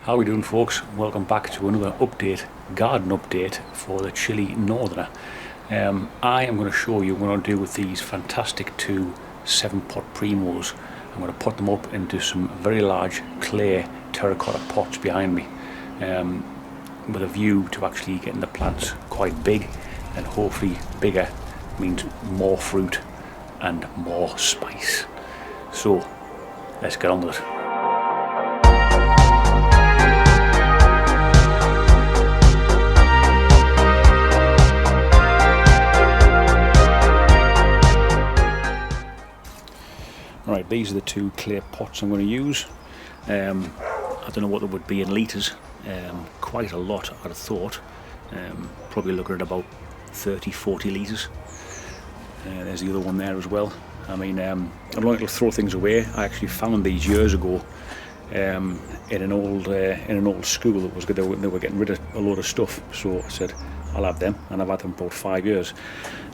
How are we doing, folks? Welcome back to another garden update for the Chilli Northerner. I am going to show you what I'm going to do with these fantastic two 7-pot Primos. I'm going to put them up into some very large clay terracotta pots behind me, with a view to actually getting the plants quite big, and hopefully bigger means more fruit and more spice. So let's get on with it. Right, these are the two clay pots I'm going to use. I don't know what they would be in litres. Quite a lot, I'd have thought. Probably looking at about 30-40 litres. There's the other one there as well. I mean, I'm not going to throw things away. I actually found these years ago in an old school that was they were getting rid of a load of stuff. So I said I'll have them, and I've had them for about 5 years.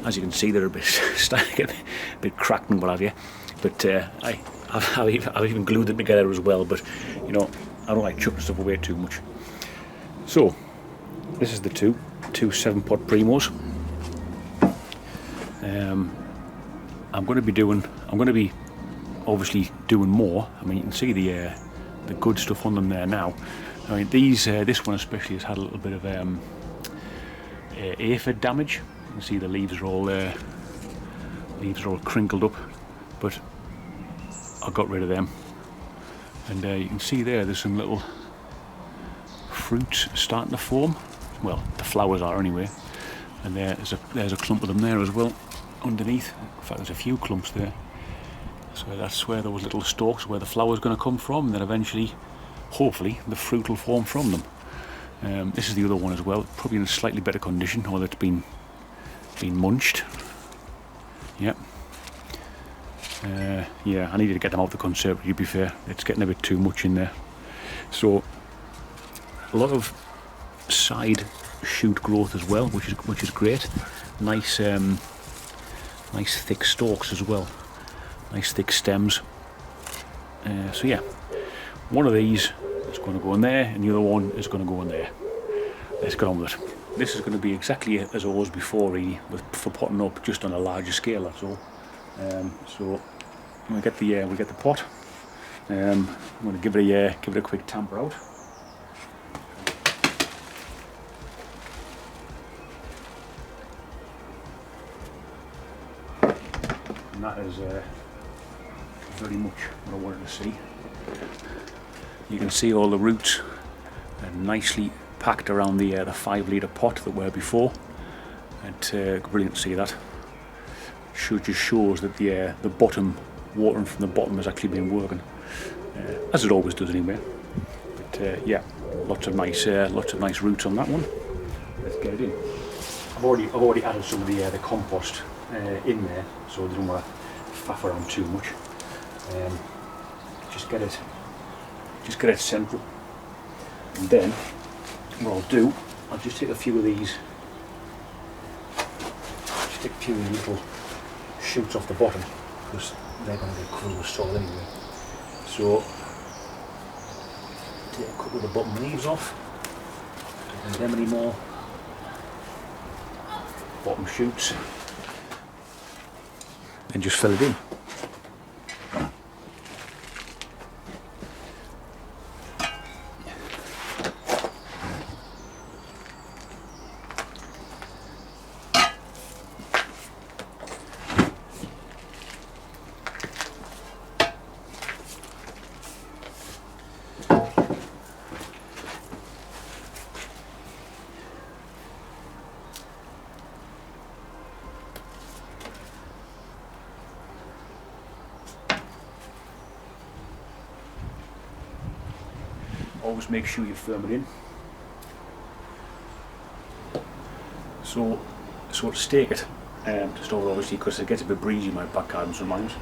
As you can see, they're a bit starting to get a bit cracked and what have you. But I've even glued them together as well. But you know, I don't like chucking stuff away too much. So this is the two 7-pot Primos. I'm going to be obviously doing more. I mean, you can see the good stuff on them there now. I mean, this one especially has had a little bit of aphid damage. You can see the leaves are all crinkled up, but I got rid of them. And you can see there's some little fruits starting to form. Well, the flowers are anyway. And there's a clump of them there as well underneath. In fact, there's a few clumps there. So that's where those little stalks, where the flower's going to come from, and then eventually, hopefully, the fruit will form from them. This is the other one as well, probably in a slightly better condition, although it's been munched. Yep. Yeah, I needed to get them out the conservatory, to be fair. It's getting a bit too much in there. So a lot of side shoot growth as well, which is great. Nice thick stalks as well. Nice thick stems. So yeah, one of these is going to go in there, and the other one is going to go in there. Let's get on with it. This is going to be exactly as I was before, really, for potting up, just on a larger scale. That's all. So we get the pot. I'm going to give it a quick tamper out. And that is very much what I wanted to see. You can see all the roots are nicely packed around the 5-litre pot that were before. And brilliant to see that. Just shows that the bottom, watering from the bottom, has actually been working, as it always does anyway. But yeah, lots of nice roots on that one. Let's get it in. I've already added some of the compost in there, so I don't want to faff around too much. Just get it central, and then what I'll do, I'll just take a few of these. Just take a few of these little shoots off the bottom, because they're going to get cool with soil anyway. So take a couple of the bottom leaves off. Don't need them anymore. Bottom shoots, and just fill it in. Always make sure you firm it in. So to stake it, to store it, obviously, because it gets a bit breezy in my back garden sometimes,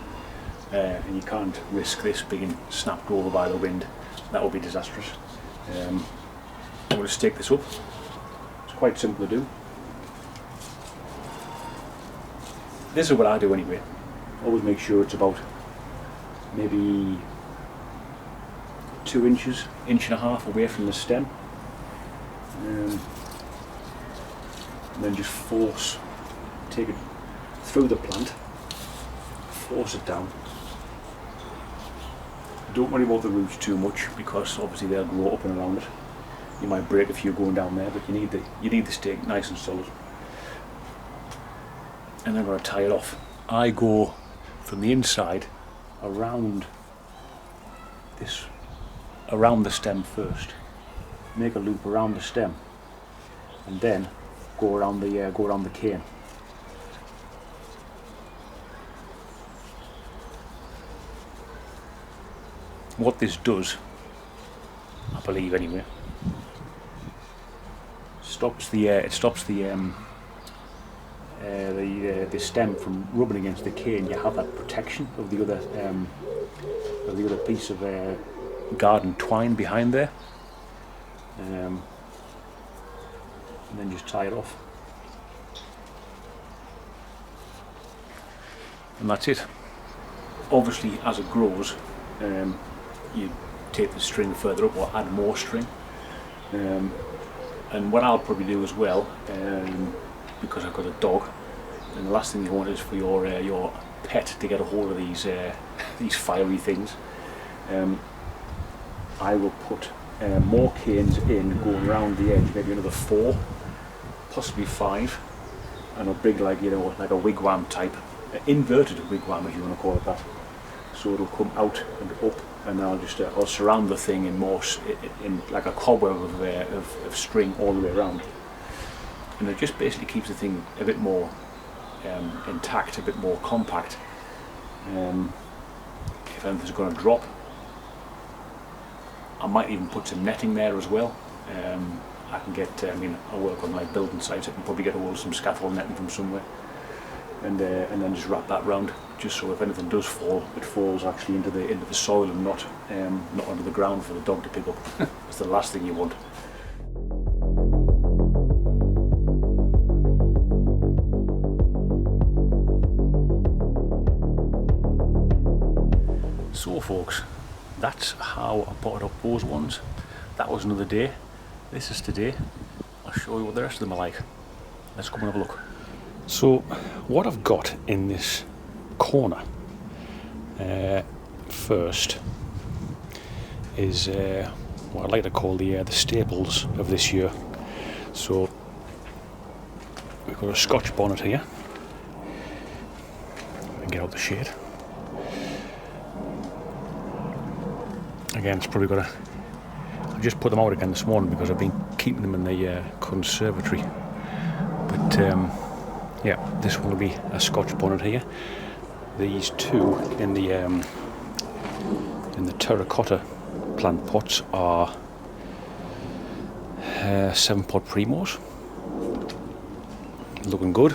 and you can't risk this being snapped over by the wind. That would be disastrous. I'm going to stake this up. It's quite simple to do. This is what I do anyway. Always make sure it's about maybe 2 inches, inch and a half away from the stem. And then just take it through the plant, force it down. Don't worry about the roots too much because obviously they'll grow up and around it. You might break a few going down there, but you need the stake nice and solid. And then I'm going to tie it off. I go from the inside around the stem first. Make a loop around the stem, and then go around the cane. What this does, I believe anyway, stops the stem from rubbing against the cane. You have that protection of the other piece of garden twine behind there, and then just tie it off, and that's it. Obviously, as it grows, you take the string further up or add more string, and what I'll probably do as well, because I've got a dog, and the last thing you want is for your pet to get a hold of these fiery things. I will put more canes in going around the edge, maybe another 4, possibly 5, and a big like a wigwam type, inverted wigwam if you want to call it that. So it'll come out and up, and I'll surround the thing in like a cobweb of string all the way around, and it just basically keeps the thing a bit more intact, a bit more compact. If anything's going to drop, I might even put some netting there as well. I can get, I work on like building sites, I can probably get hold of some scaffold netting from somewhere, and then just wrap that round, just so if anything does fall, it falls actually into the soil and not onto the ground for the dog to pick up. That's the last thing you want. So folks, that's how I potted up those ones. That was another day. This is today. I'll show you what the rest of them are like. Let's come and have a look. So what I've got in this corner first is what I like to call the staples of this year. So we've got a Scotch bonnet here. Get out the shade. Again, it's probably got I just put them out again this morning because I've been keeping them in the conservatory. But yeah, this one will be a Scotch bonnet here. These two in the terracotta plant pots are 7-pot Primos. Looking good.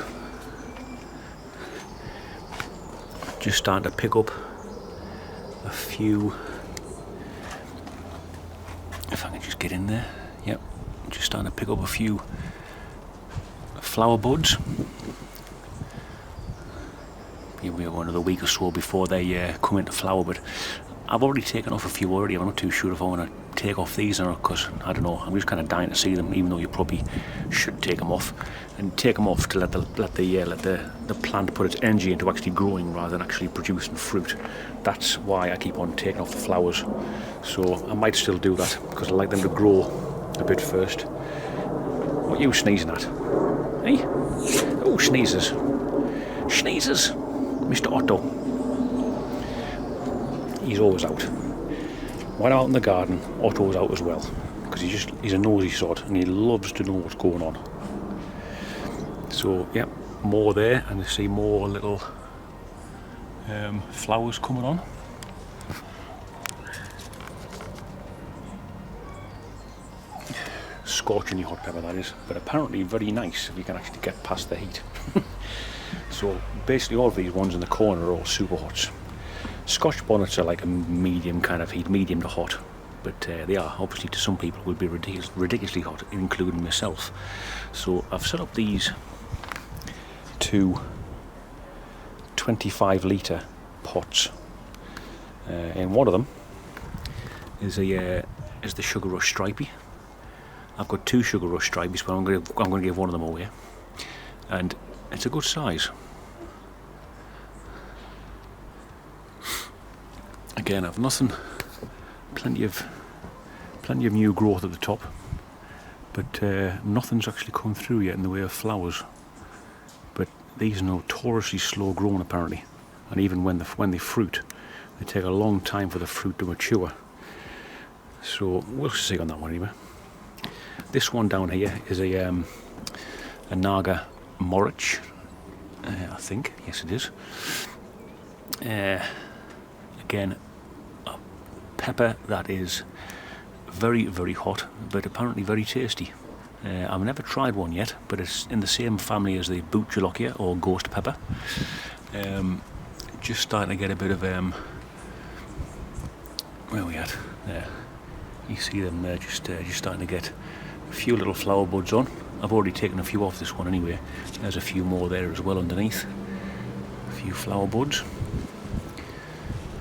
Just starting to pick up a few. If I can just get in there, yep, just starting to pick up a few flower buds. Maybe another week or so before they come into flower, but I've already taken off a few already. I'm not too sure if I want to take off these or not, because I don't know, I'm just kind of dying to see them, even though you probably should take them off, and take them off to let the plant put its energy into actually growing rather than actually producing fruit. That's why I keep on taking off the flowers. So I might still do that because I like them to grow a bit first. What are you sneezing at? Hey? Oh, sneezes. Sneezes. Mr. Otto. He's always out. When I'm out in the garden, Otto's out as well, because he's a nosy sod and he loves to know what's going on. So yeah, more there, and you see more little flowers coming on. Scorching your hot pepper, that is, but apparently very nice if you can actually get past the heat. So basically all of these ones in the corner are all super hots. Scotch bonnets are like a medium kind of heat, medium to hot, but they are obviously to some people will be ridiculously hot, including myself. So I've set up these two 25-litre pots. In one of them is the Sugar Rush Stripey. I've got 2 Sugar Rush Stripeys, but I'm going to give one of them away, and it's a good size. Again, I've nothing, plenty of new growth at the top, but nothing's actually come through yet in the way of flowers. But these are notoriously slow grown apparently, and even when they fruit, they take a long time for the fruit to mature. So we'll see on that one anyway. This one down here is a Naga Morich, I think. Yes, it is. Again, a pepper that is very, very hot, but apparently very tasty. I've never tried one yet, but it's in the same family as the Butchalokia or ghost pepper. Just starting to get a bit of where are we at? There. You see them there, just starting to get a few little flower buds on. I've already taken a few off this one anyway. There's a few more there as well underneath. A few flower buds.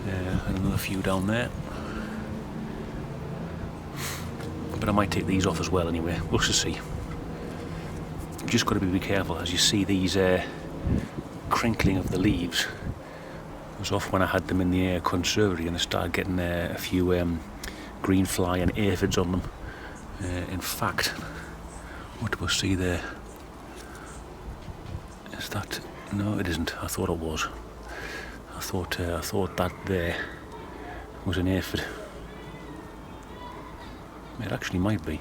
And another few down there. But I might take these off as well anyway. We'll just see. You've just got to be careful as you see these crinkling of the leaves. It was off when I had them in the conservatory and I started getting a few green fly and aphids on them. In fact, what do I see there? Is that? No, it isn't. I thought it was. I thought that there was an aphid. It actually might be.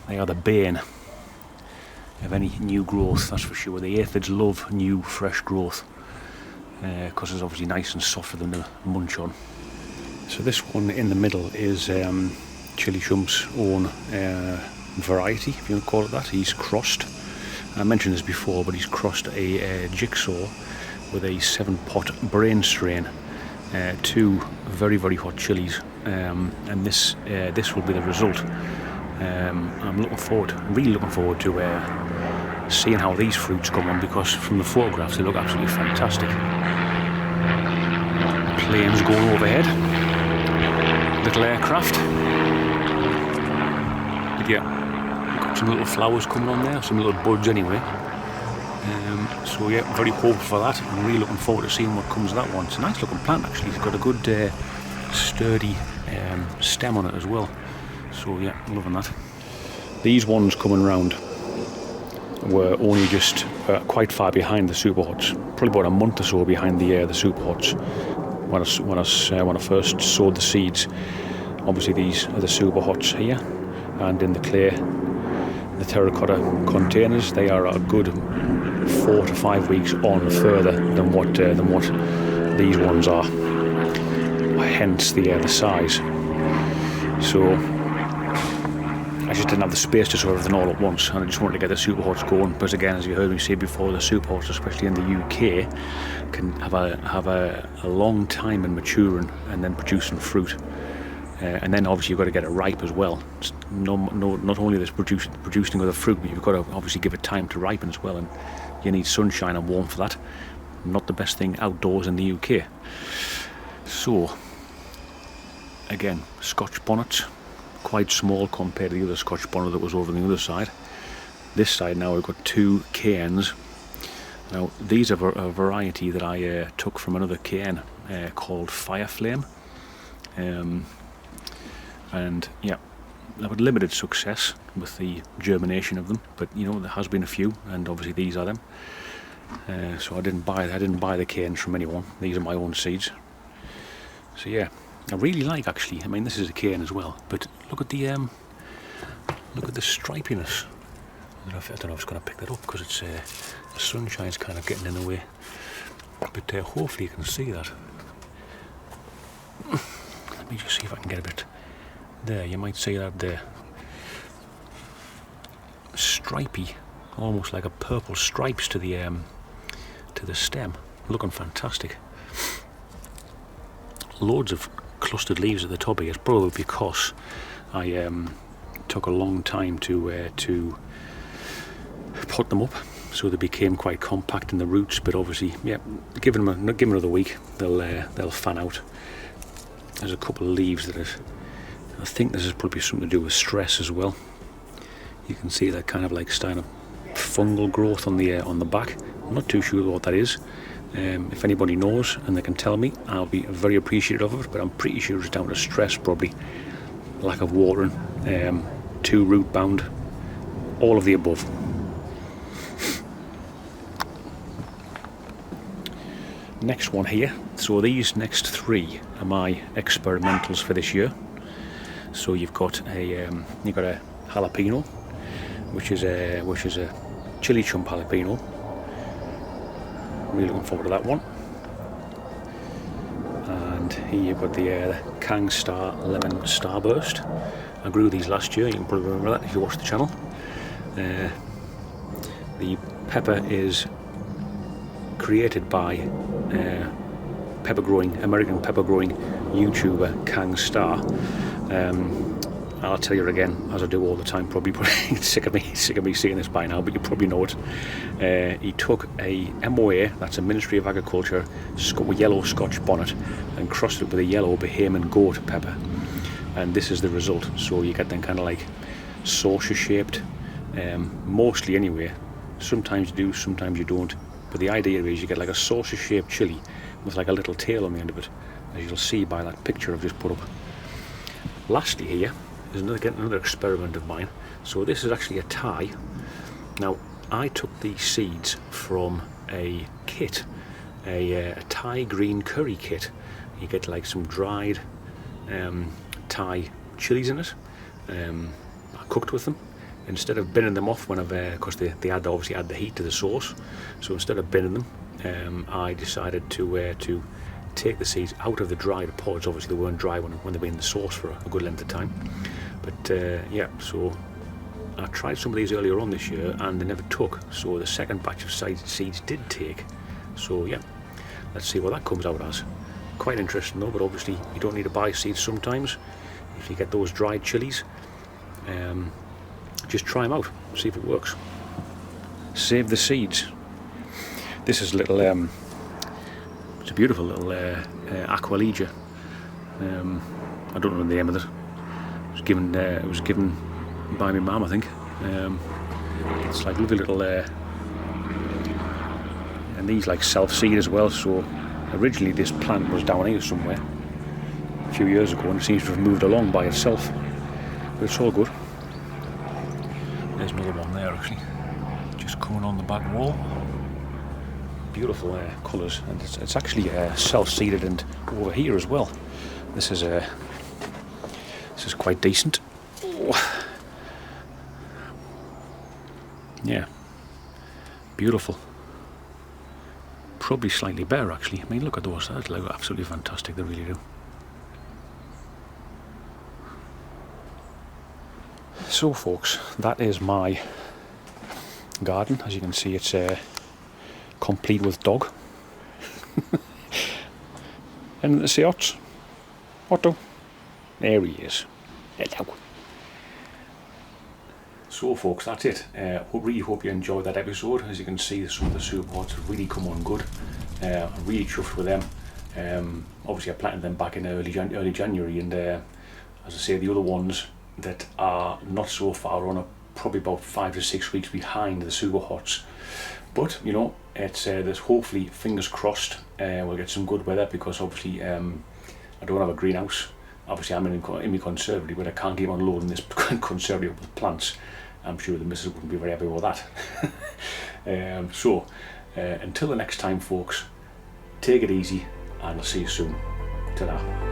They are the bane of any new growth, that's for sure. The aphids love new, fresh growth because it's obviously nice and soft for them to munch on. So this one in the middle is Chili Chump's own variety, if you want to call it that. He's crossed, I mentioned this before, but he's crossed a jigsaw with a 7-pot brain strain, 2 very, very hot chilies, and this will be the result. I'm really looking forward to seeing how these fruits come on, because from the photographs they look absolutely fantastic. Planes going overhead, little aircraft. But yeah, got some little flowers coming on there, some little buds anyway. So yeah, very hopeful for that. I'm really looking forward to seeing what comes of that one. It's a nice looking plant actually. It's got a good sturdy stem on it as well. So yeah, loving that. These ones coming round were only just quite far behind the super hots, probably about a month or so behind the super hots when I first sowed the seeds. Obviously these are the super hots here, and in the clay, the terracotta containers, they are a good 4 to 5 weeks on further than what these ones are. Hence the size. So I just didn't have the space to sow everything all at once, and I just wanted to get the super hots going, because again, as you heard me say before, the super hots, especially in the UK, can have a long time in maturing and then producing fruit. And then obviously you've got to get it ripe as well. It's not only this producing of the fruit, but you've got to obviously give it time to ripen as well, and you need sunshine and warmth for that. Not the best thing outdoors in the UK. So again, Scotch bonnets, quite small compared to the other Scotch bonnet that was over on the other side. This side now we've got 2 cairns. Now these are a variety that I took from another cairn called Fireflame. And yeah, I've had limited success with the germination of them, but you know, there has been a few, and obviously these are them. So I didn't buy the cairns from anyone. These are my own seeds. So yeah, I really like, actually. I mean, this is a cairn as well, but look at the stripiness. I don't know if it's going to pick that up because it's the sunshine's kind of getting in the way. But hopefully you can see that. Let me just see if I can get a bit. There, you might see that there. Stripy, almost like a purple stripes to the stem. Looking fantastic. Loads of clustered leaves at the top here. It's probably because I took a long time to put them up. so they became quite compact in the roots. But obviously, yeah, give them another week, they'll fan out. There's a couple of leaves that I think this is probably something to do with stress as well. You can see that kind of like starting a fungal growth on the back. I'm not too sure what that is. If anybody knows and they can tell me, I'll be very appreciative of it, but I'm pretty sure it's down to stress, probably lack of watering, too root bound, all of the above. Next one here. So these next three are my experimentals for this year. So you've got a jalapeno, which is a chili chump jalapeno. Really looking forward to that one. And here you've got the Kang Star Lemon Starburst. I grew these last year, you can probably remember that if you watched the channel. The pepper is created by American pepper growing YouTuber Kang Star. I'll tell you again, as I do all the time, probably sick of me saying this by now, but you probably know it. He took a MOA, that's a Ministry of Agriculture, yellow Scotch bonnet, and crossed it with a yellow Bahamian goat pepper. And this is the result. So you get them kind of like saucer shaped, mostly anyway. Sometimes you do, sometimes you don't. But the idea is you get like a saucer shaped chili with like a little tail on the end of it, as you'll see by that picture I've just put up. Lastly here is another experiment of mine. So this is actually a Thai. Now I took these seeds from a kit, a Thai green curry kit. You get like some dried Thai chilies in it. I cooked with them. Instead of binning them off because they obviously add the heat to the sauce. So instead of binning them, I decided to take the seeds out of the dried pods. Obviously they weren't dry when they've been in the sauce for a good length of time. But yeah, so I tried some of these earlier on this year and they never took. So the second batch of seeds did take. So yeah, let's see what that comes out as. Quite interesting though, but obviously you don't need to buy seeds sometimes. If you get those dried chilies, just try them out, see if it works. Save the seeds. This is a little, it's a beautiful little Aqualegia. I don't know the name of it. It was given by my mum, I think. It's like lovely little, and these like self-seed as well. So originally this plant was down here somewhere a few years ago, and it seems to have moved along by itself. But it's all good. There's another one there actually, just coming on the back wall. Beautiful colours, and it's actually self-seeded, and over here as well. This is quite decent. Oh. Yeah, beautiful. Probably slightly better actually. I mean, look at those. They look absolutely fantastic. They really do. So folks, that is my garden. As you can see, it's complete with dog. And see Otto. There he is. Hello. So folks, that's it. Really hope you enjoyed that episode. As you can see, some of the super hots have really come on good. I'm really chuffed with them. Obviously I planted them back in early January, and as I say, the other ones that are not so far on are probably about 5 to 6 weeks behind the super hots. But you know, it's there's hopefully, fingers crossed, we'll get some good weather, because obviously I don't have a greenhouse. Obviously I'm in my conservatory, but I can't keep on loading this conservatory up with plants. I'm sure the missus wouldn't be very happy with that. So until the next time folks, take it easy and I'll see you soon. Ta-da.